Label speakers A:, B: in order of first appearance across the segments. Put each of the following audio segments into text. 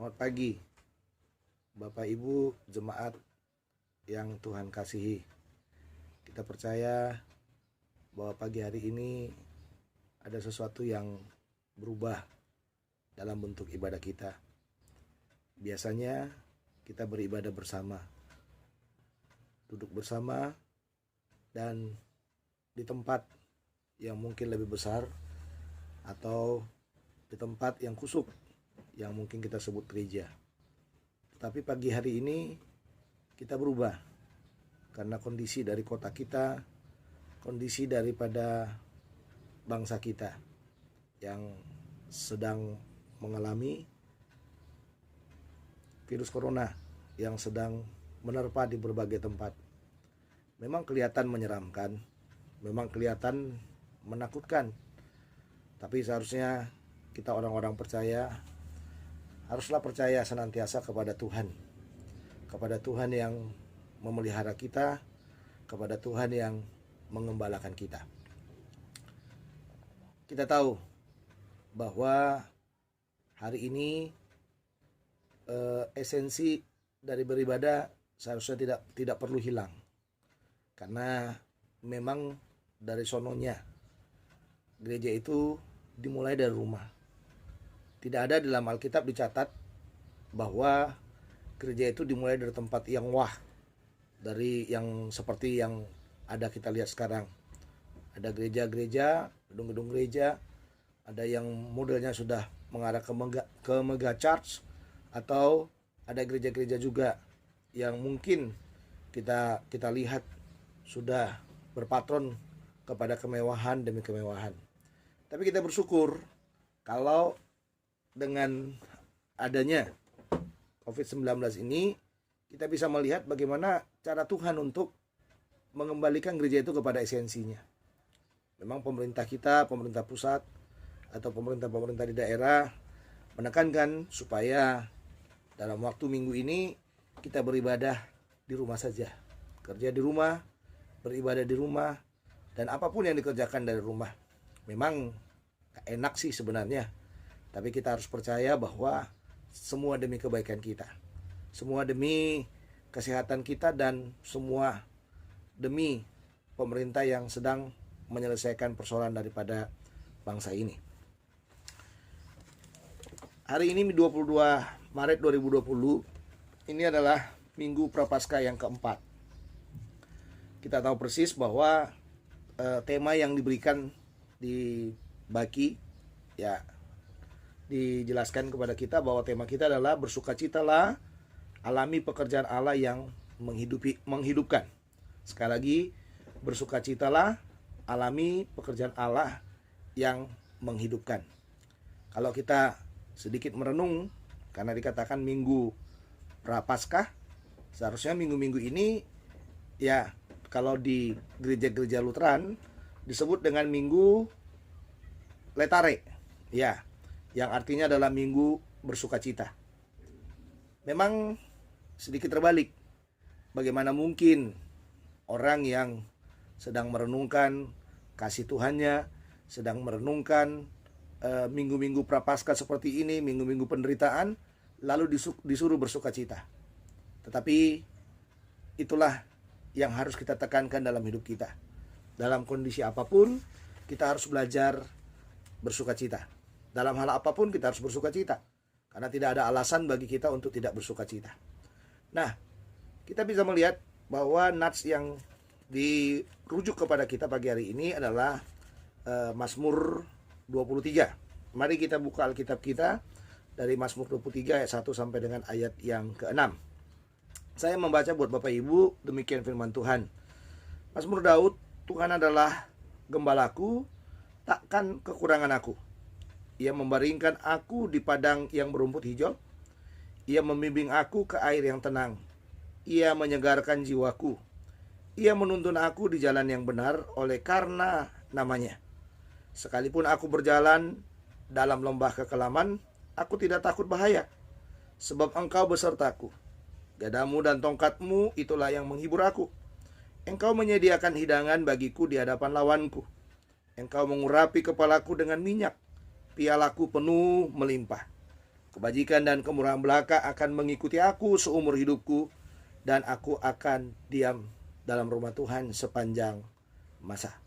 A: Selamat pagi, Bapak Ibu jemaat yang Tuhan kasihi. Kita percaya bahwa pagi hari ini ada sesuatu yang berubah dalam bentuk ibadah kita. Biasanya kita beribadah bersama, duduk bersama, dan di tempat yang mungkin lebih besar atau di tempat yang kusuk yang mungkin kita sebut gereja. Tapi pagi hari ini kita berubah karena kondisi dari kota kita, kondisi daripada bangsa kita yang sedang mengalami virus corona yang sedang menerpa di berbagai tempat. Memang kelihatan menyeramkan, memang kelihatan menakutkan. Tapi seharusnya kita orang-orang percaya haruslah percaya senantiasa kepada Tuhan yang memelihara kita, kepada Tuhan yang mengembalakan kita. Kita tahu bahwa hari ini esensi dari beribadah seharusnya tidak perlu hilang, karena memang dari sononya gereja itu dimulai dari rumah. Tidak ada dalam Alkitab dicatat bahwa gereja itu dimulai dari tempat yang dari yang seperti yang ada kita lihat sekarang. Ada gereja-gereja, gedung-gedung gereja, ada yang modelnya sudah mengarah ke mega church, atau ada gereja-gereja juga yang mungkin kita lihat sudah berpatron kepada kemewahan demi kemewahan. Tapi kita bersyukur kalau dengan adanya COVID-19 ini kita bisa melihat bagaimana cara Tuhan untuk mengembalikan gereja itu kepada esensinya. Memang pemerintah kita, pemerintah pusat atau pemerintah di daerah menekankan supaya dalam waktu minggu ini kita beribadah di rumah saja. Kerja di rumah, beribadah di rumah, dan apapun yang dikerjakan dari rumah. Memang enak sih sebenarnya, tapi kita harus percaya bahwa semua demi kebaikan kita, semua demi kesehatan kita, dan semua demi pemerintah yang sedang menyelesaikan persoalan daripada bangsa ini. Hari ini 22 Maret 2020, ini adalah Minggu Prapaskah yang keempat. Kita tahu persis bahwa tema yang diberikan di Baki ya dijelaskan kepada kita bahwa tema kita adalah bersukacitalah, alami pekerjaan Allah yang menghidupkan. Sekali lagi, bersukacitalah, alami pekerjaan Allah yang menghidupkan. Kalau kita sedikit merenung, karena dikatakan Minggu Prapaskah, seharusnya minggu-minggu ini ya kalau di gereja-gereja Lutheran disebut dengan Minggu Letare, ya, yang artinya adalah minggu bersukacita. Memang sedikit terbalik. Bagaimana mungkin orang yang sedang merenungkan kasih Tuhannya, sedang merenungkan minggu-minggu Prapaskah seperti ini, minggu-minggu penderitaan, lalu disuruh bersukacita. Tetapi itulah yang harus kita tekankan dalam hidup kita. Dalam kondisi apapun, kita harus belajar bersukacita. Dalam hal apapun kita harus bersukacita, karena tidak ada alasan bagi kita untuk tidak bersukacita. Nah, kita bisa melihat bahwa nats yang dirujuk kepada kita pagi hari ini adalah Mazmur 23. Mari kita buka Alkitab kita dari Mazmur 23 ayat 1 sampai dengan ayat yang ke-6. Saya membaca buat Bapak Ibu, demikian firman Tuhan. Mazmur Daud, Tuhan adalah gembalaku, takkan kekurangan aku. Ia membaringkan aku di padang yang berumput hijau. Ia membimbing aku ke air yang tenang. Ia menyegarkan jiwaku. Ia menuntun aku di jalan yang benar oleh karena namanya. Sekalipun aku berjalan dalam lembah kekelaman, aku tidak takut bahaya, sebab Engkau besertaku. Gadamu dan tongkatmu itulah yang menghibur aku. Engkau menyediakan hidangan bagiku di hadapan lawanku. Engkau mengurapi kepalaku dengan minyak, pialaku penuh melimpah. Kebajikan dan kemurahan belaka akan mengikuti aku seumur hidupku, dan aku akan diam dalam rumah Tuhan sepanjang masa.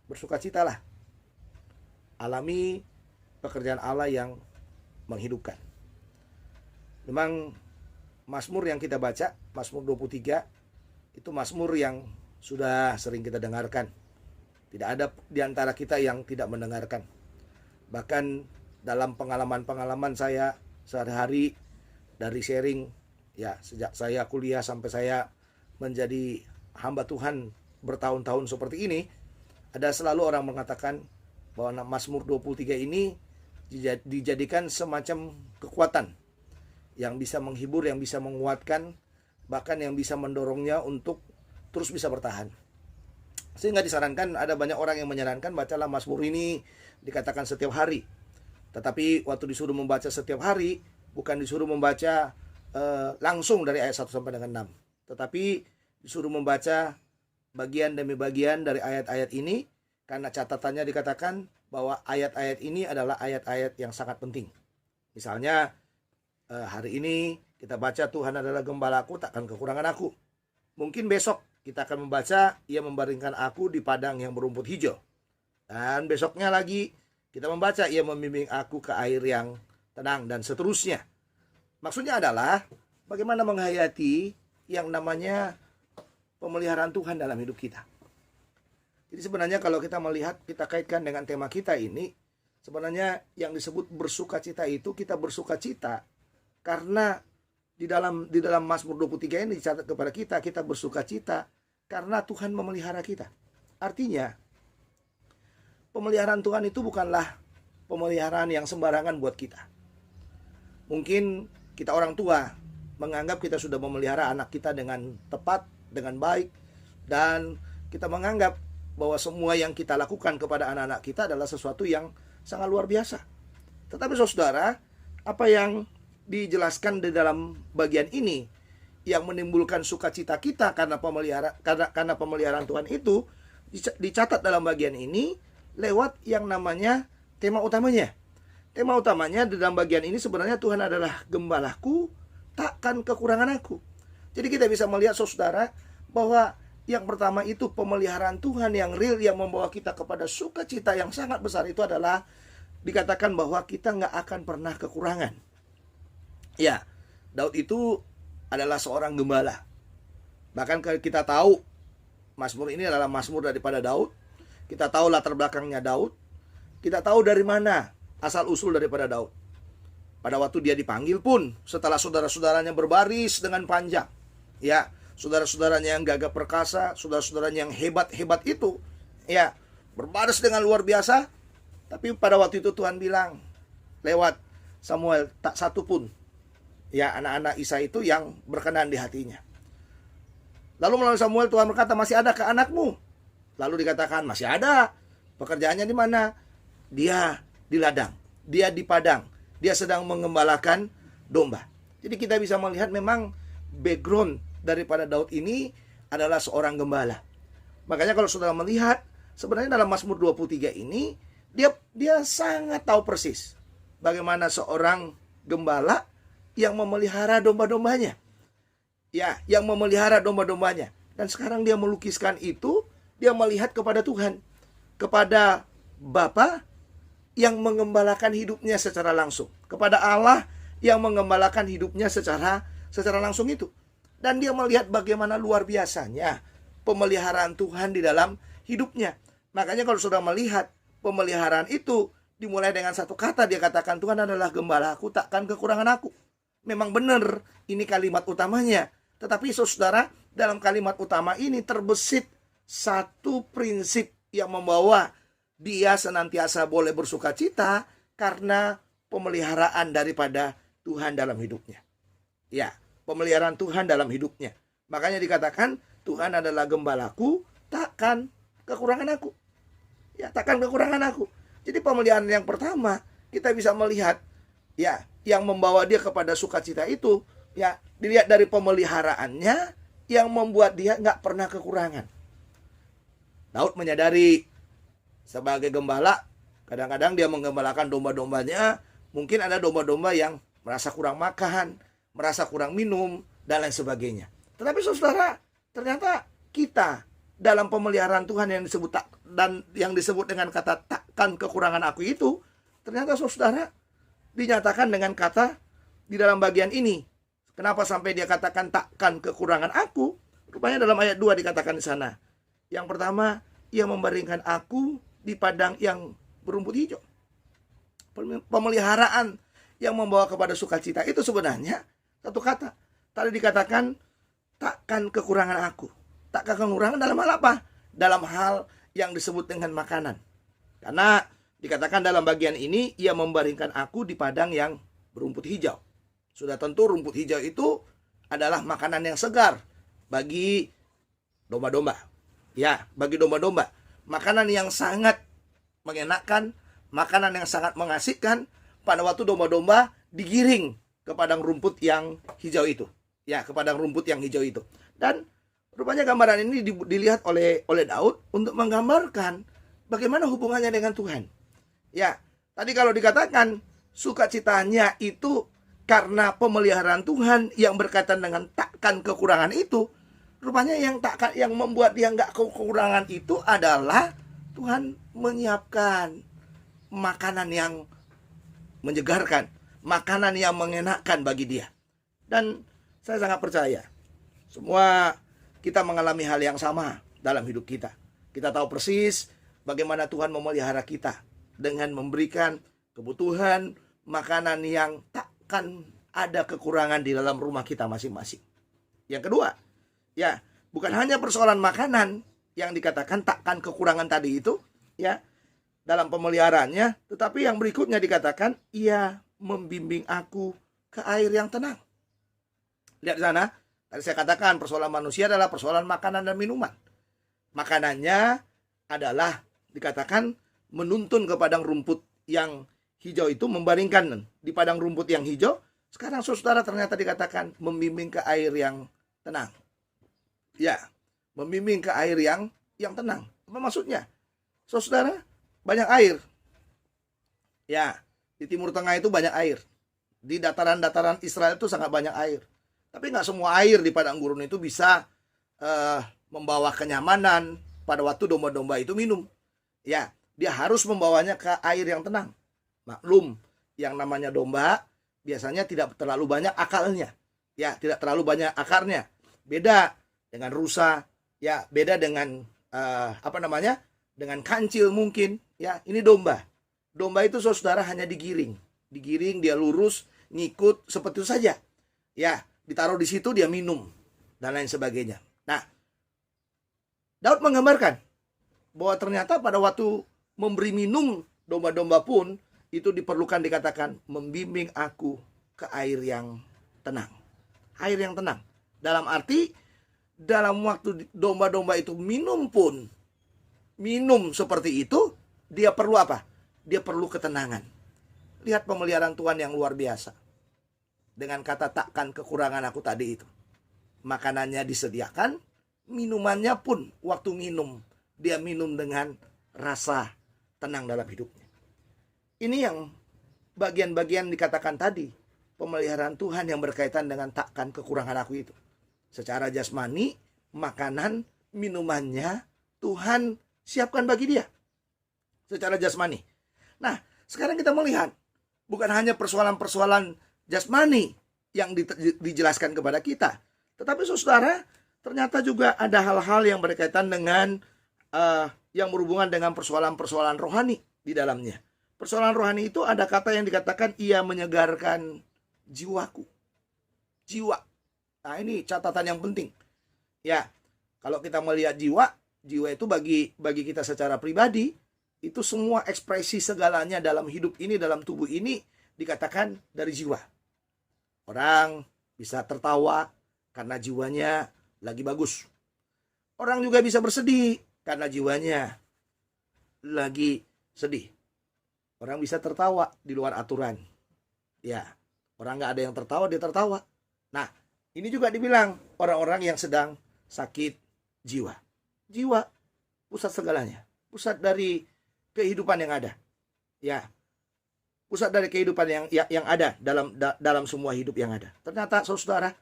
A: Bersukacitalah. Alami pekerjaan Allah yang menghidupkan. Memang Mazmur yang kita baca, Mazmur 23, itu Mazmur yang sudah sering kita dengarkan. Tidak ada di antara kita yang tidak mendengarkan. Bahkan dalam pengalaman-pengalaman saya sehari-hari dari sharing, ya sejak saya kuliah sampai saya menjadi hamba Tuhan bertahun-tahun seperti ini, ada selalu orang mengatakan bahwa Mazmur 23 ini dijadikan semacam kekuatan yang bisa menghibur, yang bisa menguatkan, bahkan yang bisa mendorongnya untuk terus bisa bertahan. Sehingga disarankan, ada banyak orang yang menyarankan bacalah Mazmur ini dikatakan setiap hari. Tetapi waktu disuruh membaca setiap hari, bukan disuruh membaca langsung dari ayat 1 sampai dengan 6. Tetapi disuruh membaca bagian demi bagian dari ayat-ayat ini, karena catatannya dikatakan bahwa ayat-ayat ini adalah ayat-ayat yang sangat penting. Misalnya hari ini kita baca Tuhan adalah gembalaku, takkan kekurangan aku. Mungkin besok kita akan membaca Ia membaringkan aku di padang yang berumput hijau. Dan besoknya lagi kita membaca Ia membimbing aku ke air yang tenang, dan seterusnya. Maksudnya adalah bagaimana menghayati yang namanya pemeliharaan Tuhan dalam hidup kita. Jadi sebenarnya kalau kita melihat, kita kaitkan dengan tema kita ini, sebenarnya yang disebut bersukacita itu, kita bersukacita karena di dalam Mazmur 23 ini dicatat kepada kita bersukacita karena Tuhan memelihara kita. Artinya pemeliharaan Tuhan itu bukanlah pemeliharaan yang sembarangan buat kita. Mungkin kita orang tua menganggap kita sudah memelihara anak kita dengan tepat, dengan baik, dan kita menganggap bahwa semua yang kita lakukan kepada anak-anak kita adalah sesuatu yang sangat luar biasa. Tetapi saudara, apa yang dijelaskan di dalam bagian ini yang menimbulkan sukacita kita karena pemeliharaan Tuhan itu dicatat dalam bagian ini lewat yang namanya tema utamanya. Tema utamanya di dalam bagian ini sebenarnya Tuhan adalah gembalaku, takkan kekurangan aku. Jadi kita bisa melihat saudara bahwa yang pertama itu pemeliharaan Tuhan yang real, yang membawa kita kepada sukacita yang sangat besar itu adalah dikatakan bahwa kita nggak akan pernah kekurangan. Ya, Daud itu adalah seorang gembala. Bahkan kita tahu Mazmur ini adalah Mazmur daripada Daud. Kita tahu latar belakangnya Daud. Kita tahu dari mana asal usul daripada Daud. Pada waktu dia dipanggil pun, setelah saudara-saudaranya berbaris dengan panjang, ya, saudara-saudaranya yang gagah perkasa, saudara-saudaranya yang hebat-hebat itu, ya, berbaris dengan luar biasa. Tapi pada waktu itu Tuhan bilang lewat Samuel, tak satu pun, ya, anak-anak Isai itu yang berkenan di hatinya. Lalu melalui Samuel Tuhan berkata, masih ada ke anakmu? Lalu dikatakan, masih ada. Pekerjaannya di mana? Dia di ladang, dia di padang, dia sedang mengembalakan domba. Jadi kita bisa melihat memang background daripada Daud ini adalah seorang gembala. Makanya kalau saudara melihat, sebenarnya dalam Mazmur 23 ini, dia sangat tahu persis bagaimana seorang gembala yang memelihara domba-dombanya. Ya, yang memelihara domba-dombanya. Dan sekarang dia melukiskan itu, dia melihat kepada Tuhan, kepada Bapa yang mengembalakan hidupnya secara langsung, kepada Allah yang mengembalakan hidupnya secara langsung itu. Dan dia melihat bagaimana luar biasanya pemeliharaan Tuhan di dalam hidupnya. Makanya kalau sudah melihat pemeliharaan itu dimulai dengan satu kata, dia katakan Tuhan adalah gembalaku, takkan kekurangan aku. Memang benar ini kalimat utamanya. Tetapi saudara, dalam kalimat utama ini terbesit satu prinsip yang membawa dia senantiasa boleh bersukacita karena pemeliharaan daripada Tuhan dalam hidupnya. Ya, pemeliharaan Tuhan dalam hidupnya. Makanya dikatakan Tuhan adalah gembalaku, takkan kekurangan aku. Ya, takkan kekurangan aku. Jadi pemeliharaan yang pertama kita bisa melihat, ya, yang membawa dia kepada sukacita itu, ya, dilihat dari pemeliharaannya yang membuat dia nggak pernah kekurangan. Daud menyadari sebagai gembala, kadang-kadang dia menggembalakan domba-dombanya, Mungkin ada domba-domba yang merasa kurang makan, merasa kurang minum, dan lain sebagainya. Tetapi saudara, ternyata kita dalam pemeliharaan Tuhan yang disebut dan yang disebut dengan kata takkan kekurangan aku itu, ternyata saudara dinyatakan dengan kata di dalam bagian ini. Kenapa sampai dia katakan takkan kekurangan aku? Rupanya dalam ayat 2 dikatakan di sana. Yang pertama, ia membaringkan aku di padang yang berumput hijau. Pemeliharaan yang membawa kepada sukacita itu sebenarnya satu kata. Tadi dikatakan takkan kekurangan aku. Takkan kekurangan dalam hal apa? Dalam hal yang disebut dengan makanan. Karena dikatakan dalam bagian ini ia membaringkan aku di padang yang berumput hijau. Sudah tentu rumput hijau itu adalah makanan yang segar bagi domba-domba. Ya, bagi domba-domba. Makanan yang sangat mengenakan, makanan yang sangat mengasihkan pada waktu domba-domba digiring ke padang rumput yang hijau itu. Ya, ke padang rumput yang hijau itu. Dan rupanya gambaran ini dilihat oleh Daud untuk menggambarkan bagaimana hubungannya dengan Tuhan. Ya, tadi kalau dikatakan sukacitanya itu karena pemeliharaan Tuhan yang berkaitan dengan takkan kekurangan itu, rupanya yang membuat dia nggak kekurangan itu adalah Tuhan menyiapkan makanan yang menyegarkan, makanan yang mengenakan bagi dia. Dan saya sangat percaya semua kita mengalami hal yang sama dalam hidup kita. Kita tahu persis bagaimana Tuhan memelihara kita dengan memberikan kebutuhan makanan yang takkan ada kekurangan di dalam rumah kita masing-masing. Yang kedua, ya, bukan hanya persoalan makanan yang dikatakan takkan kekurangan tadi itu, ya, dalam pemeliharaannya, tetapi yang berikutnya dikatakan ia membimbing aku ke air yang tenang. Lihat di sana, tadi saya katakan persoalan manusia adalah persoalan makanan dan minuman. Makanannya adalah dikatakan menuntun ke padang rumput yang hijau itu, membaringkan di padang rumput yang hijau. Sekarang saudara ternyata dikatakan membimbing ke air yang tenang. Ya, membimbing ke air yang tenang. Apa maksudnya? Saudara, banyak air. Ya, di Timur Tengah itu banyak air. Di dataran-dataran Israel itu sangat banyak air. Tapi nggak semua air di padang gurun itu bisa membawa kenyamanan pada waktu domba-domba itu minum. Ya, dia harus membawanya ke air yang tenang. Maklum, yang namanya domba biasanya tidak terlalu banyak akalnya. Ya, tidak terlalu banyak akarnya. Beda dengan rusa, ya, beda dengan dengan kancil mungkin. Ya, ini domba. Domba itu saudara hanya digiring. Digiring, dia lurus, ngikut seperti itu saja. Ya, ditaruh di situ dia minum dan lain sebagainya. Nah, Daud menggambarkan bahwa ternyata pada waktu memberi minum domba-domba pun itu diperlukan dikatakan membimbing aku ke air yang tenang. Air yang tenang. Dalam arti dalam waktu domba-domba itu minum pun, minum seperti itu, dia perlu apa? Dia perlu ketenangan. Lihat pemeliharaan Tuhan yang luar biasa. Dengan kata takkan kekurangan aku tadi itu. Makanannya disediakan, minumannya pun waktu minum, dia minum dengan rasa tenang dalam hidupnya. Ini yang bagian-bagian dikatakan tadi, pemeliharaan Tuhan yang berkaitan dengan takkan kekurangan aku itu. Secara jasmani, makanan, minumannya Tuhan siapkan bagi dia. Secara jasmani. Nah, sekarang kita melihat bukan hanya persoalan-persoalan jasmani yang dijelaskan kepada kita, tetapi saudara, ternyata juga ada hal-hal yang berkaitan dengan yang berhubungan dengan persoalan-persoalan rohani di dalamnya. Persoalan rohani itu ada kata yang dikatakan ia menyegarkan jiwaku. Jiwa. Nah, ini catatan yang penting. Ya, kalau kita melihat jiwa itu bagi kita secara pribadi, itu semua ekspresi segalanya dalam hidup ini, dalam tubuh ini dikatakan dari jiwa. Orang bisa tertawa karena jiwanya lagi bagus. Orang juga bisa bersedih karena jiwanya lagi sedih. Orang bisa tertawa di luar aturan. Ya, orang nggak ada yang tertawa, dia tertawa. Nah, ini juga dibilang orang-orang yang sedang sakit jiwa. Jiwa, pusat segalanya. Pusat dari kehidupan yang ada. Ya, pusat dari kehidupan yang ada dalam semua hidup yang ada. Ternyata saudara,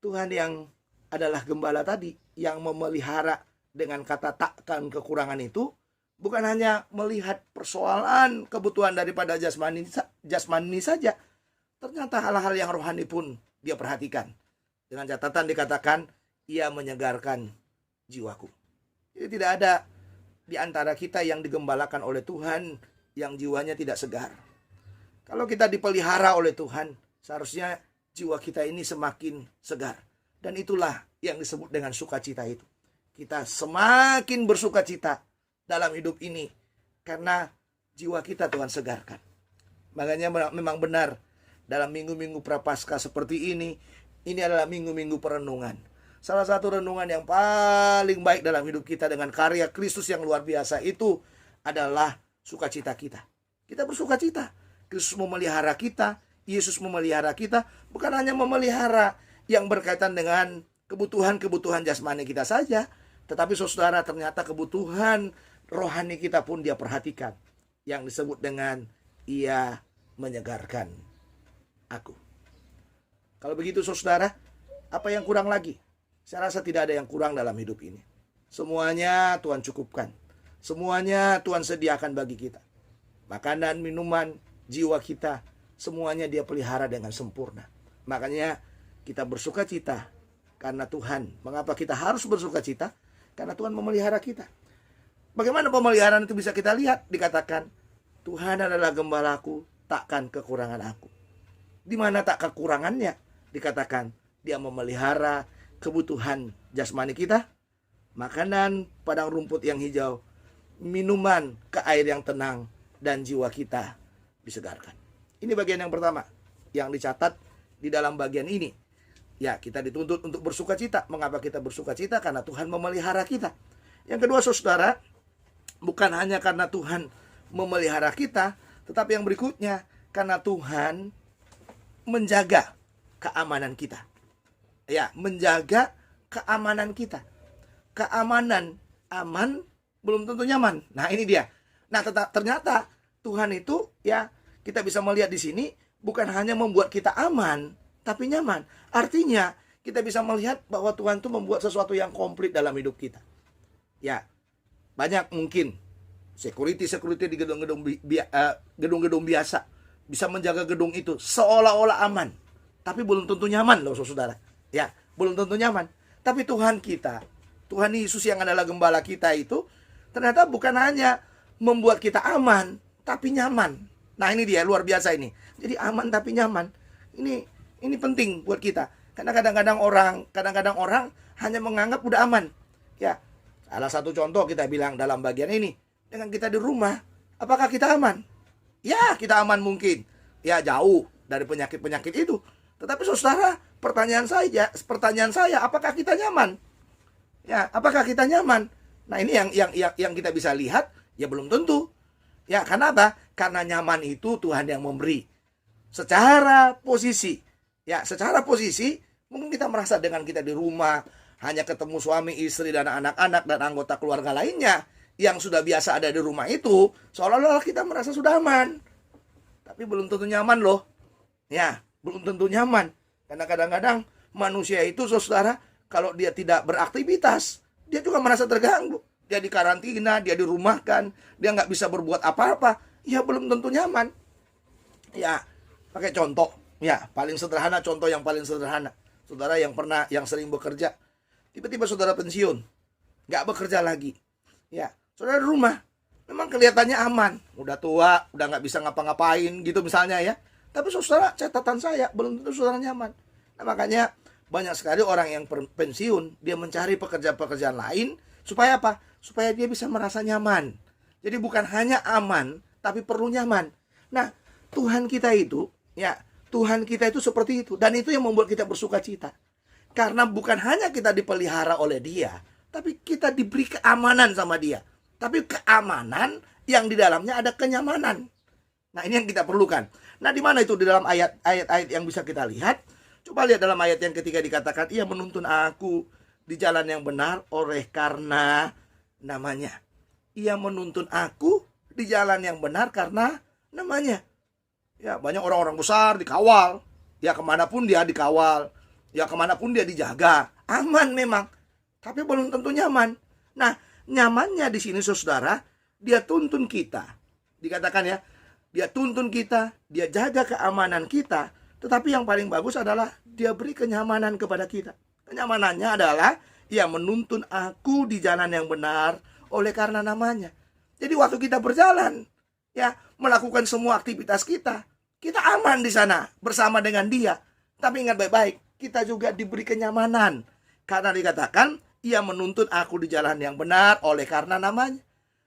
A: Tuhan yang adalah gembala tadi, yang memelihara dengan kata takkan kekurangan itu, bukan hanya melihat persoalan kebutuhan daripada jasmani saja. Ternyata hal-hal yang rohani pun dia perhatikan. Dengan catatan dikatakan, ia menyegarkan jiwaku. Jadi tidak ada di antara kita yang digembalakan oleh Tuhan yang jiwanya tidak segar. Kalau kita dipelihara oleh Tuhan, seharusnya jiwa kita ini semakin segar. Dan itulah yang disebut dengan sukacita itu. Kita semakin bersukacita dalam hidup ini karena jiwa kita Tuhan segarkan. Makanya memang benar dalam minggu-minggu prapaskah seperti ini adalah minggu-minggu perenungan. Salah satu renungan yang paling baik dalam hidup kita dengan karya Kristus yang luar biasa itu adalah sukacita kita. Kita bersukacita. Kristus memelihara kita, Yesus memelihara kita, bukan hanya memelihara yang berkaitan dengan kebutuhan-kebutuhan jasmani kita saja, tetapi saudara, ternyata kebutuhan rohani kita pun dia perhatikan, yang disebut dengan ia menyegarkan aku. Kalau begitu saudara, apa yang kurang lagi? Saya rasa tidak ada yang kurang dalam hidup ini. Semuanya Tuhan cukupkan. Semuanya Tuhan sediakan bagi kita. Makanan, minuman, jiwa kita, semuanya dia pelihara dengan sempurna. Makanya kita bersuka cita karena Tuhan. Mengapa kita harus bersuka cita? Karena Tuhan memelihara kita. Bagaimana pemeliharaan itu bisa kita lihat? Dikatakan, Tuhan adalah gembalaku, takkan kekurangan aku. Di mana tak kekurangannya? Dikatakan, dia memelihara kebutuhan jasmani kita, makanan, padang rumput yang hijau, minuman ke air yang tenang, dan jiwa kita disegarkan. Ini bagian yang pertama yang dicatat di dalam bagian ini. Ya, kita dituntut untuk bersuka cita. Mengapa kita bersuka cita? Karena Tuhan memelihara kita. Yang kedua saudara, bukan hanya karena Tuhan memelihara kita, tetapi yang berikutnya karena Tuhan menjaga keamanan kita. Ya, menjaga keamanan kita. Keamanan, aman belum tentu nyaman. Nah, ini dia. Nah, ternyata Tuhan itu ya, kita bisa melihat di sini bukan hanya membuat kita aman, tapi nyaman. Artinya kita bisa melihat bahwa Tuhan itu membuat sesuatu yang komplit dalam hidup kita. Ya, banyak mungkin security di gedung-gedung biasa bisa menjaga gedung itu seolah-olah aman, tapi belum tentu nyaman loh saudara. Ya, belum tentu nyaman. Tapi Tuhan kita, Tuhan Yesus yang adalah gembala kita itu ternyata bukan hanya membuat kita aman, tapi nyaman. Nah, ini dia luar biasa ini. Jadi aman tapi nyaman. Ini penting buat kita. Karena kadang-kadang orang hanya menganggap udah aman. Ya, salah satu contoh kita bilang dalam bagian ini, dengan kita di rumah, apakah kita aman? Ya, kita aman mungkin. Ya, jauh dari penyakit-penyakit itu. Tetapi saudara, pertanyaan saya, apakah kita nyaman? Ya, apakah kita nyaman? Nah, ini yang kita bisa lihat, ya belum tentu. Ya, karena apa? Karena nyaman itu Tuhan yang memberi. Secara posisi, mungkin kita merasa dengan kita di rumah, hanya ketemu suami, istri, dan anak-anak, dan anggota keluarga lainnya, yang sudah biasa ada di rumah itu, seolah-olah kita merasa sudah aman. Tapi belum tentu nyaman loh. Ya, belum tentu nyaman. Karena kadang-kadang manusia itu, saudara, kalau dia tidak beraktivitas, dia juga merasa terganggu. Dia dikarantina, dia dirumahkan, dia nggak bisa berbuat apa-apa. Ya belum tentu nyaman. Ya, pakai contoh. Ya, contoh yang paling sederhana. Saudara yang sering bekerja, tiba-tiba saudara pensiun, nggak bekerja lagi. Ya, saudara di rumah, memang kelihatannya aman. Udah tua, udah nggak bisa ngapa-ngapain gitu misalnya ya. Tapi saudara, catatan saya, belum tentu saudara nyaman. Nah, makanya banyak sekali orang yang pensiun, dia mencari pekerjaan-pekerjaan lain, supaya apa? Supaya dia bisa merasa nyaman. Jadi bukan hanya aman, tapi perlu nyaman. Nah, Tuhan kita itu seperti itu. Dan itu yang membuat kita bersuka cita. Karena bukan hanya kita dipelihara oleh Dia, tapi kita diberi keamanan sama Dia. Tapi keamanan yang di dalamnya ada kenyamanan. Nah, ini yang kita perlukan. Nah, di mana itu di dalam ayat-ayat yang bisa kita lihat? Coba lihat dalam ayat yang ketiga dikatakan, ia menuntun aku di jalan yang benar oleh karena namanya. Ia menuntun aku di jalan yang benar karena namanya. Ya, banyak orang-orang besar dikawal. Ya, kemanapun dia dikawal. Ya, kemanapun dia dijaga. Aman memang. Tapi belum tentu nyaman. Nah, nyamannya di sini saudara, dia tuntun kita. Dikatakan ya, dia tuntun kita, dia jaga keamanan kita. Tetapi yang paling bagus adalah dia beri kenyamanan kepada kita. Kenyamanannya adalah ia menuntun aku di jalan yang benar oleh karena namanya. Jadi waktu kita berjalan, ya, melakukan semua aktivitas kita aman di sana bersama dengan dia. Tapi ingat baik-baik, kita juga diberi kenyamanan karena dikatakan ia menuntun aku di jalan yang benar oleh karena namanya.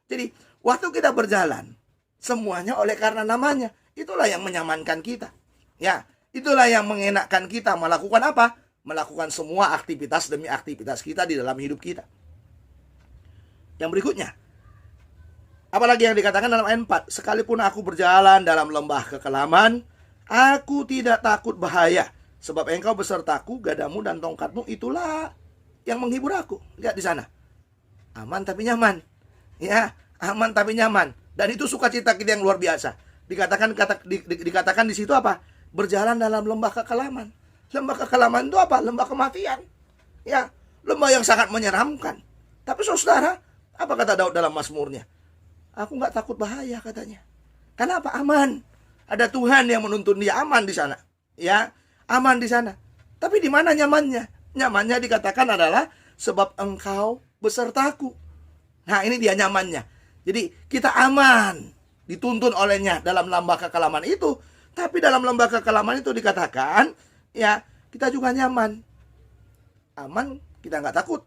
A: Jadi waktu kita berjalan, semuanya oleh karena namanya. Itulah yang menyamankan kita. Ya, itulah yang mengenakkan kita melakukan apa? Melakukan semua aktivitas demi aktivitas kita di dalam hidup kita. Yang berikutnya, apalagi yang dikatakan dalam ayat 4, sekalipun aku berjalan dalam lembah kekelaman, aku tidak takut bahaya, sebab engkau besertaku, gadamu dan tongkatmu itulah yang menghibur aku. Lihat di sana. Aman tapi nyaman. Ya, aman tapi nyaman. Dan itu sukacita kita yang luar biasa. Dikatakan di situ apa? Berjalan dalam lembah kekelaman. Lembah kekelaman itu apa? Lembah kematian. Ya, lembah yang sangat menyeramkan. Tapi saudara, apa kata Daud dalam Mazmurnya? Aku nggak takut bahaya katanya. Kenapa? Aman. Ada Tuhan yang menuntun dia, aman di sana. Ya, aman di sana. Tapi di mana nyamannya? Nyamannya dikatakan adalah sebab engkau besertaku. Nah, ini dia nyamannya. Jadi kita aman, dituntun olehnya dalam lembah kekelaman itu. Tapi dalam lembah kekelaman itu dikatakan, ya, kita juga nyaman. Aman, kita nggak takut.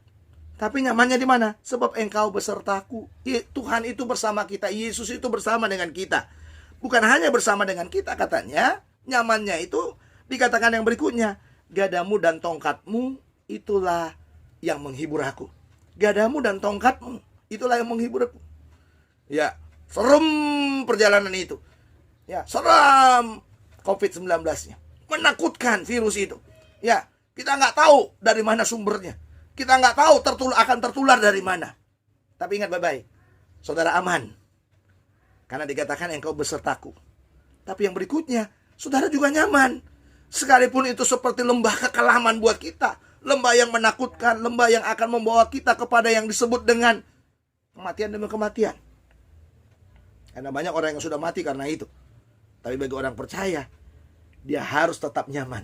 A: Tapi nyamannya di mana? Sebab engkau besertaku. Tuhan itu bersama kita. Yesus itu bersama dengan kita. Bukan hanya bersama dengan kita katanya. Nyamannya itu dikatakan yang berikutnya. Gadamu dan tongkatmu itulah yang menghibur aku. Gadamu dan tongkatmu itulah yang menghibur aku. Ya, serem perjalanan itu. Ya, serem COVID-19-nya. Menakutkan virus itu. Ya, kita nggak tahu dari mana sumbernya. Kita nggak tahu akan tertular dari mana. Tapi ingat baik-baik, saudara aman. Karena dikatakan engkau besertaku. Tapi yang berikutnya, saudara juga nyaman. Sekalipun itu seperti lembah kekelaman buat kita. Lembah yang menakutkan, lembah yang akan membawa kita kepada yang disebut dengan kematian demi kematian. Karena banyak orang yang sudah mati karena itu. Tapi bagi orang percaya, dia harus tetap nyaman.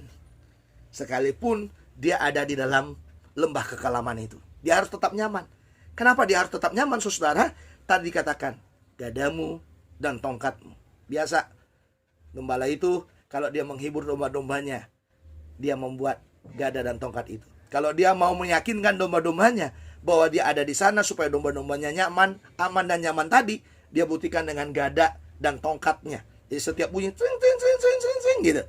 A: Sekalipun dia ada di dalam lembah kekelaman itu, dia harus tetap nyaman. Kenapa dia harus tetap nyaman, saudara? Tadi dikatakan, gadamu dan tongkatmu. Biasa, gembala itu kalau dia menghibur domba-dombanya, dia membuat gada dan tongkat itu. Kalau dia mau meyakinkan domba-dombanya bahwa dia ada di sana supaya domba-dombanya nyaman, aman dan nyaman tadi, dia buktikan dengan gada dan tongkatnya. Jadi setiap bunyi tring tring tring tring tring tring gitu.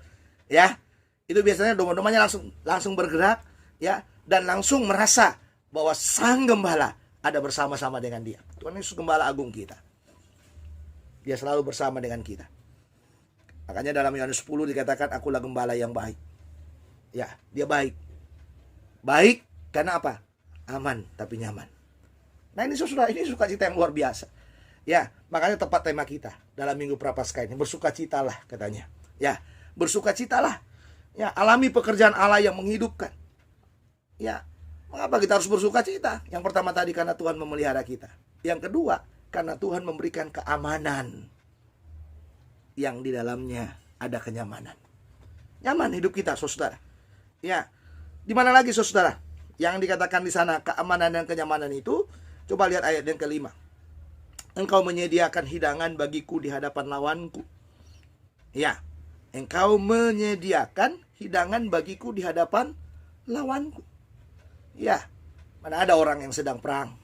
A: Ya. Itu biasanya domba-dombanya langsung bergerak, ya, dan langsung merasa bahwa sang gembala ada bersama-sama dengan dia. Tuhan Yesus gembala agung kita. Dia selalu bersama dengan kita. Makanya dalam Yohanes 10 dikatakan akulah gembala yang baik. Ya, dia baik. Baik karena apa? Aman tapi nyaman. Nah, ini saudara, ini sukacita yang luar biasa. Ya, makanya tepat tema kita dalam Minggu Prapaskah ini, bersukacitalah katanya. Ya, bersukacitalah. Ya, alami pekerjaan Allah yang menghidupkan. Ya, mengapa kita harus bersukacita? Yang pertama tadi karena Tuhan memelihara kita. Yang kedua, karena Tuhan memberikan keamanan yang di dalamnya ada kenyamanan. Nyaman hidup kita, saudara. Ya, di mana lagi, saudara? Yang dikatakan di sana keamanan dan kenyamanan itu, coba lihat ayat yang kelima. Engkau menyediakan hidangan bagiku di hadapan lawanku. Ya, engkau menyediakan hidangan bagiku di hadapan lawanku. Ya, mana ada orang yang sedang perang,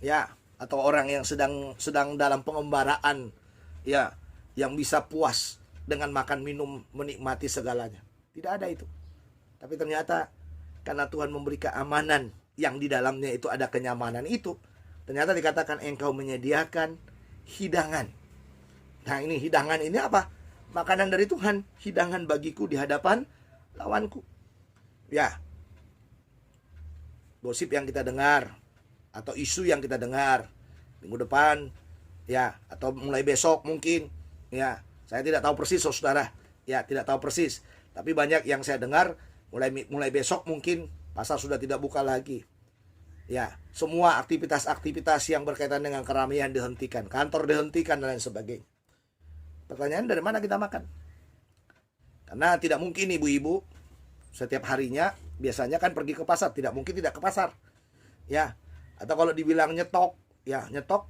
A: ya, atau orang yang sedang dalam pengembaraan, ya, yang bisa puas dengan makan minum menikmati segalanya. Tidak ada itu. Tapi ternyata karena Tuhan memberi keamanan yang di dalamnya itu ada kenyamanan itu, ternyata dikatakan engkau menyediakan hidangan. Nah, ini hidangan ini apa? Makanan dari Tuhan, hidangan bagiku di hadapan lawanku. Ya, gosip yang kita dengar atau isu yang kita dengar minggu depan, ya, atau mulai besok mungkin, ya, Saya tidak tahu persis, saudara. Ya, tidak tahu persis. Tapi banyak yang saya dengar, mulai besok mungkin pasar sudah tidak buka lagi. Ya, semua aktivitas-aktivitas yang berkaitan dengan keramaian dihentikan, kantor dihentikan dan lain sebagainya. Pertanyaan, dari mana kita makan? Karena tidak mungkin ibu-ibu setiap harinya biasanya kan pergi ke pasar, tidak mungkin tidak ke pasar. Ya, atau kalau dibilang nyetok, ya nyetok,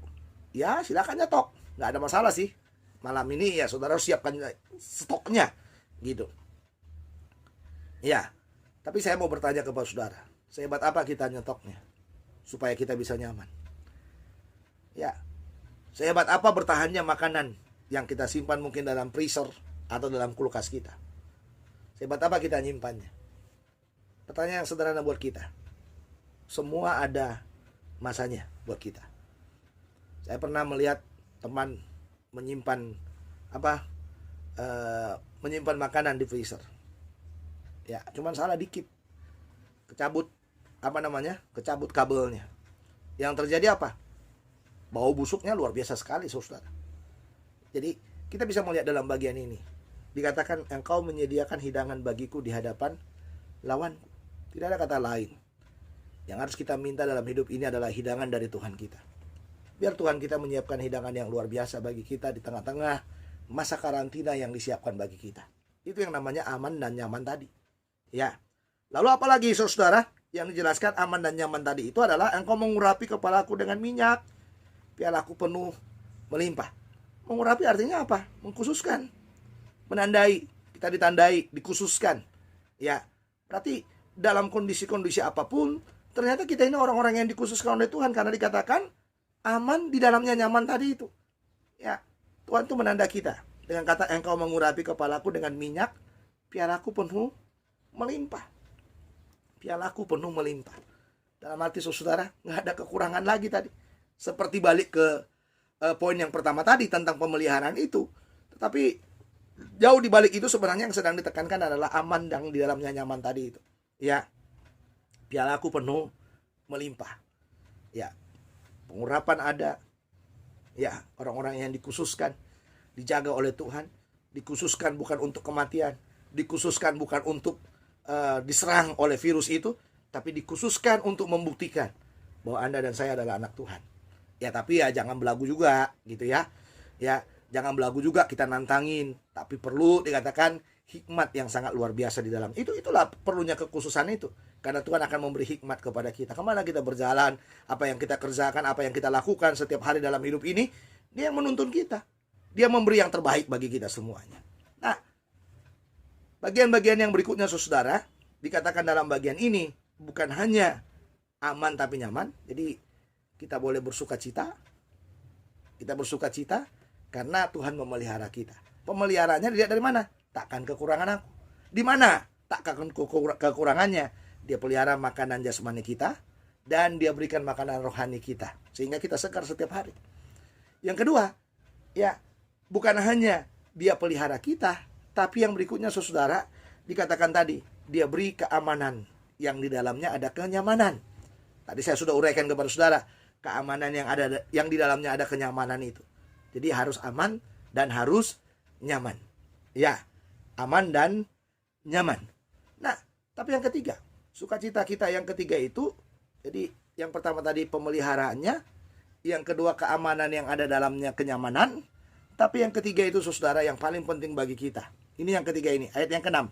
A: ya silakan nyetok, nggak ada masalah sih. Malam ini ya saudara siapkan stoknya, gitu. Ya, tapi saya mau bertanya kepada saudara, sehebat apa kita nyetoknya supaya kita bisa nyaman? Ya, sehebat apa bertahannya makanan yang kita simpan mungkin dalam freezer atau dalam kulkas kita? Sehebat apa kita nyimpannya? Pertanyaan yang sederhana buat kita. Semua ada masanya buat kita. Saya pernah melihat teman menyimpan menyimpan makanan di freezer. Ya, cuman salah dikit. Kecabut Kecabut kabelnya. Yang terjadi apa? Bau busuknya luar biasa sekali, saudara. Jadi, kita bisa melihat dalam bagian ini. Dikatakan, engkau menyediakan hidangan bagiku di hadapan lawanku. Tidak ada kata lain. Yang harus kita minta dalam hidup ini adalah hidangan dari Tuhan kita. Biar Tuhan kita menyiapkan hidangan yang luar biasa bagi kita di tengah-tengah masa karantina yang disiapkan bagi kita. Itu yang namanya aman dan nyaman tadi. Ya. Lalu apalagi saudara yang dijelaskan aman dan nyaman tadi itu adalah engkau mengurapi kepalaku dengan minyak, pialaku penuh melimpah. Mengurapi artinya apa? Mengkhususkan, menandai, kita ditandai, dikhususkan. Ya, berarti dalam kondisi-kondisi apapun, ternyata kita ini orang-orang yang dikhususkan oleh Tuhan karena dikatakan aman di dalamnya nyaman tadi itu. Ya, Tuhan itu menanda kita dengan kata engkau mengurapi kepalaku dengan minyak, pialaku penuh melimpah. Pialaku penuh melimpah. Dalam arti saudara, nggak ada kekurangan lagi tadi. Seperti balik ke poin yang pertama tadi tentang pemeliharaan itu. Tetapi jauh di balik itu sebenarnya yang sedang ditekankan adalah aman yang di dalamnya nyaman tadi itu. Ya, pialaku penuh melimpah. Ya, pengurapan ada. Ya, orang-orang yang dikhususkan, dijaga oleh Tuhan, dikhususkan bukan untuk kematian, dikhususkan bukan untuk diserang oleh virus itu, tapi dikhususkan untuk membuktikan bahwa Anda dan saya adalah anak Tuhan. Ya, tapi ya jangan belagu juga gitu ya. Ya, jangan belagu juga kita nantangin, tapi perlu dikatakan hikmat yang sangat luar biasa di dalam. Itulah perlunya kekhususan itu. Karena Tuhan akan memberi hikmat kepada kita. Kemana kita berjalan, apa yang kita kerjakan, apa yang kita lakukan setiap hari dalam hidup ini, Dia yang menuntun kita. Dia memberi yang terbaik bagi kita semuanya. Nah, bagian-bagian yang berikutnya saudara, dikatakan dalam bagian ini bukan hanya aman tapi nyaman. Jadi kita boleh bersuka cita. Kita bersuka cita karena Tuhan memelihara kita. Pemeliharaannya dilihat dari mana? Takkan kekurangan aku. Di mana? Takkan kekurangannya. Dia pelihara makanan jasmani kita dan Dia berikan makanan rohani kita sehingga kita segar setiap hari. Yang kedua, ya, bukan hanya Dia pelihara kita, tapi yang berikutnya saudara, dikatakan tadi, Dia beri keamanan yang di dalamnya ada kenyamanan. Tadi saya sudah uraikan kepada saudara, keamanan yang di dalamnya ada kenyamanan itu. Jadi harus aman dan harus nyaman. Ya, aman dan nyaman. Nah, tapi yang ketiga, sukacita kita yang ketiga itu, jadi yang pertama tadi pemeliharaannya, yang kedua keamanan yang ada dalamnya kenyamanan, tapi yang ketiga itu saudara yang paling penting bagi kita. Ini yang ketiga ini, ayat yang ke-6.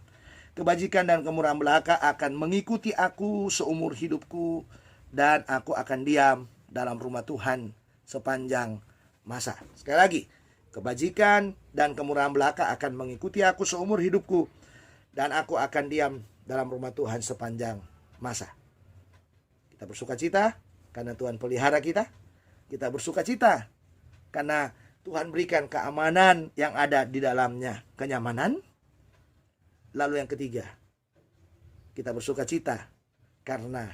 A: Kebajikan dan kemurahan belaka akan mengikuti aku seumur hidupku, dan aku akan diam dalam rumah Tuhan sepanjang masa. Sekali lagi, kebajikan dan kemurahan belaka akan mengikuti aku seumur hidupku, dan aku akan diam dalam rumah Tuhan sepanjang masa. Kita bersuka cita karena Tuhan pelihara kita. Kita bersuka cita karena Tuhan berikan keamanan yang ada di dalamnya, kenyamanan. Lalu yang ketiga, kita bersuka cita karena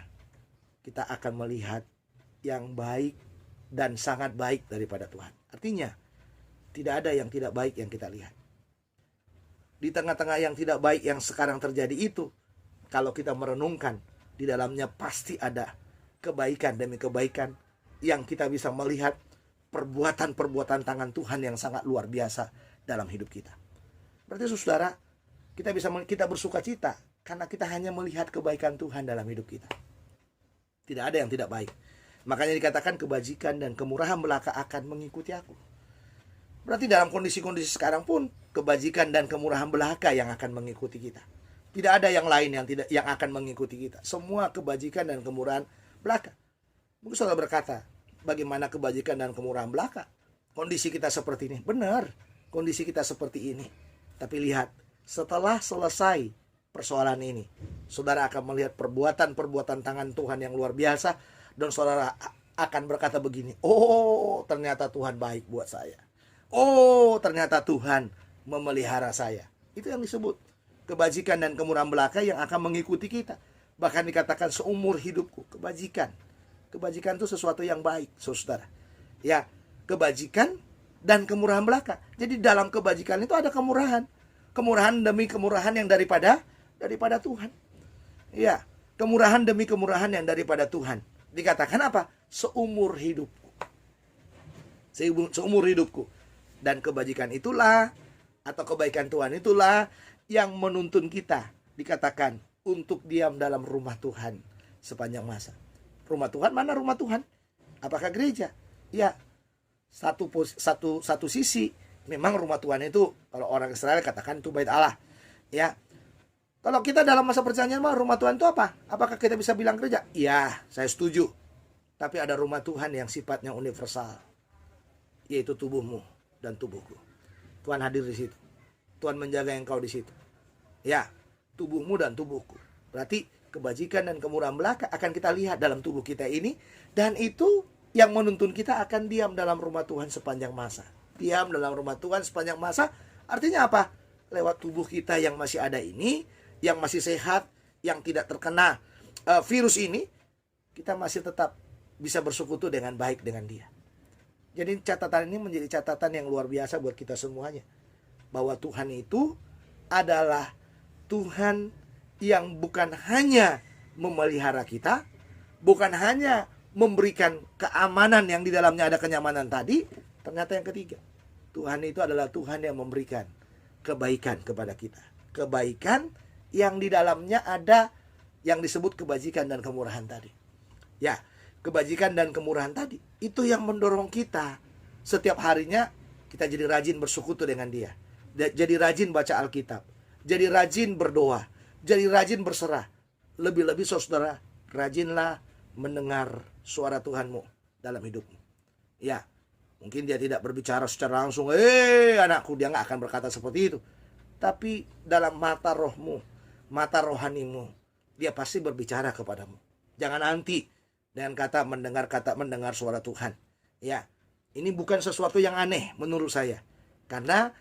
A: kita akan melihat yang baik dan sangat baik daripada Tuhan. Artinya, tidak ada yang tidak baik yang kita lihat. Di tengah-tengah yang tidak baik yang sekarang terjadi itu, kalau kita merenungkan, di dalamnya pasti ada kebaikan demi kebaikan yang kita bisa melihat perbuatan-perbuatan tangan Tuhan yang sangat luar biasa dalam hidup kita. Berarti saudara, kita bersuka cita karena kita hanya melihat kebaikan Tuhan dalam hidup kita. Tidak ada yang tidak baik. Makanya dikatakan kebajikan dan kemurahan belaka akan mengikuti aku. Berarti dalam kondisi-kondisi sekarang pun kebajikan dan kemurahan belaka yang akan mengikuti kita. Tidak ada yang lain yang akan mengikuti kita. Semua kebajikan dan kemurahan belaka. Mungkin saudara berkata, bagaimana kebajikan dan kemurahan belaka? Kondisi kita seperti ini. Benar, kondisi kita seperti ini. Tapi lihat, setelah selesai persoalan ini, saudara akan melihat perbuatan-perbuatan tangan Tuhan yang luar biasa. Dan saudara akan berkata begini, oh ternyata Tuhan baik buat saya. Oh ternyata Tuhan memelihara saya. Itu yang disebut kebajikan dan kemurahan belaka yang akan mengikuti kita. Bahkan dikatakan seumur hidupku. Kebajikan itu sesuatu yang baik, saudara. Ya, kebajikan dan kemurahan belaka. Jadi dalam kebajikan itu ada kemurahan. Kemurahan demi kemurahan yang daripada Tuhan. Ya, kemurahan demi kemurahan yang daripada Tuhan. Dikatakan apa? Seumur hidupku. Seumur hidupku. Dan kebajikan itulah, atau kebaikan Tuhan itulah yang menuntun kita, dikatakan, untuk diam dalam rumah Tuhan sepanjang masa. Rumah Tuhan, mana rumah Tuhan? Apakah gereja? Ya, satu sisi memang rumah Tuhan itu, kalau orang Israel katakan itu bait Allah. Ya, kalau kita dalam masa perjanjian mah rumah Tuhan itu apa? Apakah kita bisa bilang gereja? Iya, saya setuju. Tapi ada rumah Tuhan yang sifatnya universal, yaitu tubuhmu dan tubuhku. Tuhan hadir di situ. Tuhan menjaga engkau di situ. Ya, tubuhmu dan tubuhku. Berarti kebajikan dan kemurahan belaka akan kita lihat dalam tubuh kita ini, dan itu yang menuntun kita akan diam dalam rumah Tuhan sepanjang masa. Diam dalam rumah Tuhan sepanjang masa artinya apa? Lewat tubuh kita yang masih ada ini, yang masih sehat, yang tidak terkena virus ini, kita masih tetap bisa bersekutu dengan baik dengan Dia. Jadi catatan ini menjadi catatan yang luar biasa buat kita semuanya, bahwa Tuhan itu adalah Tuhan yang bukan hanya memelihara kita, bukan hanya memberikan keamanan yang di dalamnya ada kenyamanan tadi. Ternyata yang ketiga, Tuhan itu adalah Tuhan yang memberikan kebaikan kepada kita. Kebaikan yang di dalamnya ada yang disebut kebajikan dan kemurahan tadi. Ya, kebajikan dan kemurahan tadi itu yang mendorong kita setiap harinya kita jadi rajin bersekutu dengan Dia. Jadi rajin baca Alkitab, jadi rajin berdoa, jadi rajin berserah. Lebih-lebih saudara, rajinlah mendengar suara Tuhanmu dalam hidupmu. Ya, mungkin Dia tidak berbicara secara langsung, anakku, Dia nggak akan berkata seperti itu. Tapi dalam mata rohmu, mata rohanimu, Dia pasti berbicara kepadamu. Jangan anti dengan kata mendengar suara Tuhan. Ya, ini bukan sesuatu yang aneh menurut saya. Karena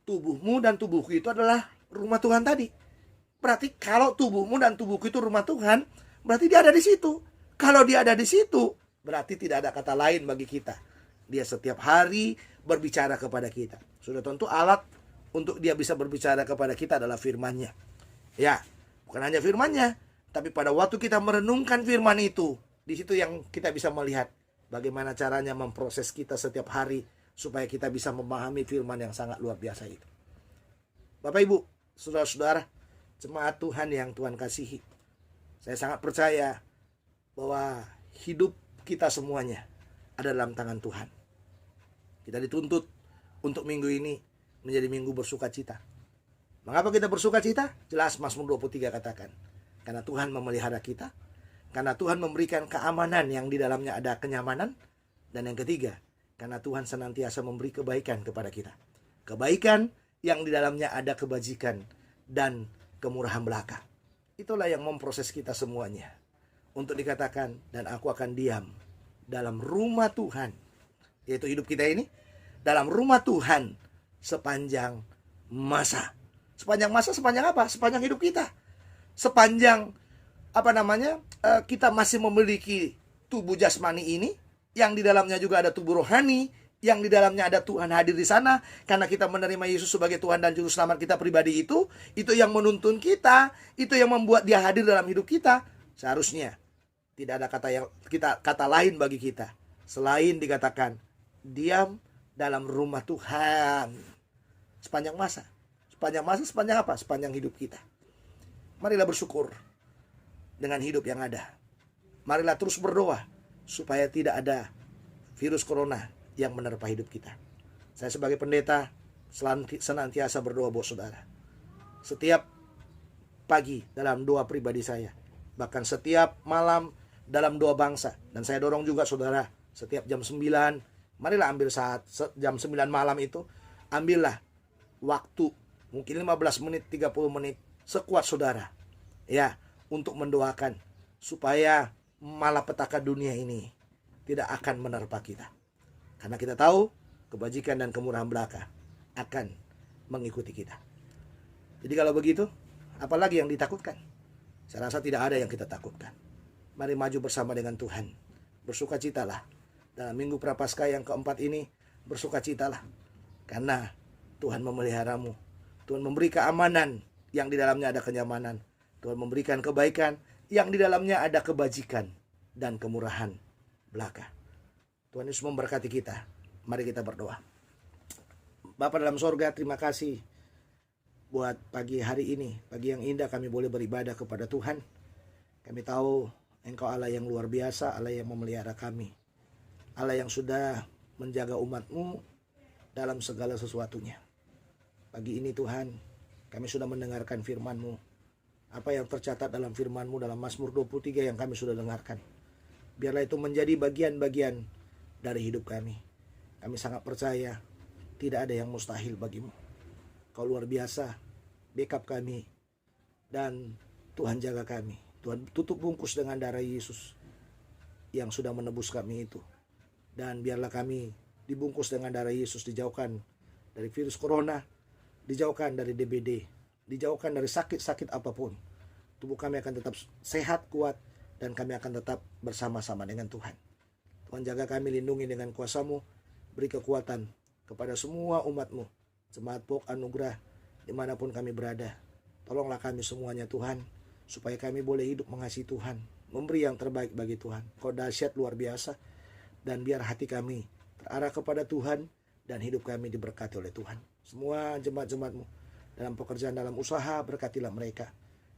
A: tubuhmu dan tubuhku itu adalah rumah Tuhan tadi. Berarti kalau tubuhmu dan tubuhku itu rumah Tuhan, berarti Dia ada di situ. Kalau Dia ada di situ, berarti tidak ada kata lain bagi kita. Dia setiap hari berbicara kepada kita. Sudah tentu alat untuk Dia bisa berbicara kepada kita adalah firman-Nya. Ya, bukan hanya firman-Nya, tapi pada waktu kita merenungkan firman itu, di situ yang kita bisa melihat bagaimana caranya memproses kita setiap hari supaya kita bisa memahami firman yang sangat luar biasa itu. Bapak Ibu, saudara-saudara, jemaat Tuhan yang Tuhan kasihi, saya sangat percaya bahwa hidup kita semuanya ada dalam tangan Tuhan. Kita dituntut untuk minggu ini menjadi minggu bersuka cita. Mengapa kita bersuka cita? Jelas Mazmur 23 katakan, karena Tuhan memelihara kita, karena Tuhan memberikan keamanan yang di dalamnya ada kenyamanan, dan yang ketiga, karena Tuhan senantiasa memberi kebaikan kepada kita. Kebaikan yang di dalamnya ada kebajikan dan kemurahan belaka. Itulah yang memproses kita semuanya untuk dikatakan, dan aku akan diam dalam rumah Tuhan, yaitu hidup kita ini, dalam rumah Tuhan sepanjang masa. Sepanjang masa, sepanjang apa? Sepanjang hidup kita. Sepanjang kita masih memiliki tubuh jasmani ini, yang di dalamnya juga ada tubuh rohani, yang di dalamnya ada Tuhan hadir di sana, karena kita menerima Yesus sebagai Tuhan dan Juru Selamat kita pribadi itu yang menuntun kita, itu yang membuat Dia hadir dalam hidup kita. Seharusnya tidak ada kata lain bagi kita selain dikatakan diam dalam rumah Tuhan sepanjang masa. Sepanjang masa, sepanjang apa? Sepanjang hidup kita. Marilah bersyukur dengan hidup yang ada. Marilah terus berdoa supaya tidak ada virus corona yang menerpa hidup kita. Saya sebagai pendeta senantiasa berdoa buat saudara. Setiap pagi dalam doa pribadi saya, bahkan setiap malam dalam doa bangsa. Dan saya dorong juga saudara, setiap jam 9, marilah ambil saat jam 9 malam itu, ambillah waktu, mungkin 15 menit, 30 menit, sekuat saudara, ya, untuk mendoakan supaya malapetaka dunia ini tidak akan menerpa kita. Karena kita tahu kebajikan dan kemurahan belaka akan mengikuti kita. Jadi kalau begitu, apalagi yang ditakutkan? Saya rasa tidak ada yang kita takutkan. Mari maju bersama dengan Tuhan. Bersukacitalah. Dalam minggu Prapaskah yang keempat ini, bersukacitalah. Karena Tuhan memeliharamu. Tuhan memberi keamanan yang di dalamnya ada kenyamanan. Tuhan memberikan kebaikan yang di dalamnya ada kebajikan dan kemurahan belaka. Tuhan Yesus memberkati kita. Mari kita berdoa. Bapa dalam sorga, terima kasih buat pagi hari ini. Pagi yang indah kami boleh beribadah kepada Tuhan. Kami tahu Engkau Allah yang luar biasa, Allah yang memelihara kami. Allah yang sudah menjaga umat-Mu dalam segala sesuatunya. Pagi ini Tuhan, kami sudah mendengarkan firman-Mu. Apa yang tercatat dalam firman-Mu dalam Mazmur 23 yang kami sudah dengarkan. Biarlah itu menjadi bagian-bagian dari hidup kami. Kami sangat percaya tidak ada yang mustahil bagimu. Kau luar biasa, backup kami, dan Tuhan jaga kami. Tuhan tutup bungkus dengan darah Yesus yang sudah menebus kami itu. Dan biarlah kami dibungkus dengan darah Yesus, dijauhkan dari virus corona, dijauhkan dari DBD, dijauhkan dari sakit-sakit apapun. Tubuh kami akan tetap sehat, kuat, dan kami akan tetap bersama-sama dengan Tuhan. Tuhan jaga kami, lindungi dengan kuasa-Mu, beri kekuatan kepada semua umat-Mu. Jemaat Pok Anugerah dimanapun kami berada. Tolonglah kami semuanya Tuhan, supaya kami boleh hidup mengasihi Tuhan, memberi yang terbaik bagi Tuhan. Kau dahsyat luar biasa, dan biar hati kami terarah kepada Tuhan, dan hidup kami diberkati oleh Tuhan. Semua jemaat-jemaat-Mu dalam pekerjaan, dalam usaha, berkatilah mereka.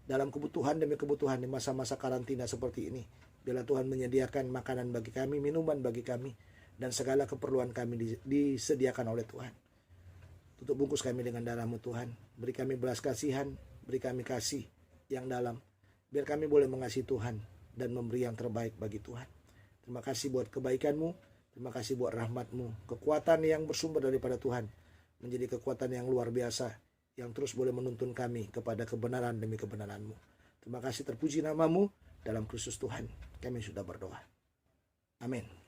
A: Dalam kebutuhan demi kebutuhan di masa-masa karantina seperti ini, biarlah Tuhan menyediakan makanan bagi kami, minuman bagi kami, dan segala keperluan kami disediakan oleh Tuhan. Tutup bungkus kami dengan darah-Mu Tuhan. Beri kami belas kasihan, beri kami kasih yang dalam, biar kami boleh mengasihi Tuhan dan memberi yang terbaik bagi Tuhan. Terima kasih buat kebaikan-Mu, terima kasih buat rahmat-Mu, kekuatan yang bersumber daripada Tuhan, menjadi kekuatan yang luar biasa, yang terus boleh menuntun kami kepada kebenaran demi kebenaran-Mu. Terima kasih, terpuji nama-Mu, dalam Kristus Tuhan kami sudah berdoa. Amin.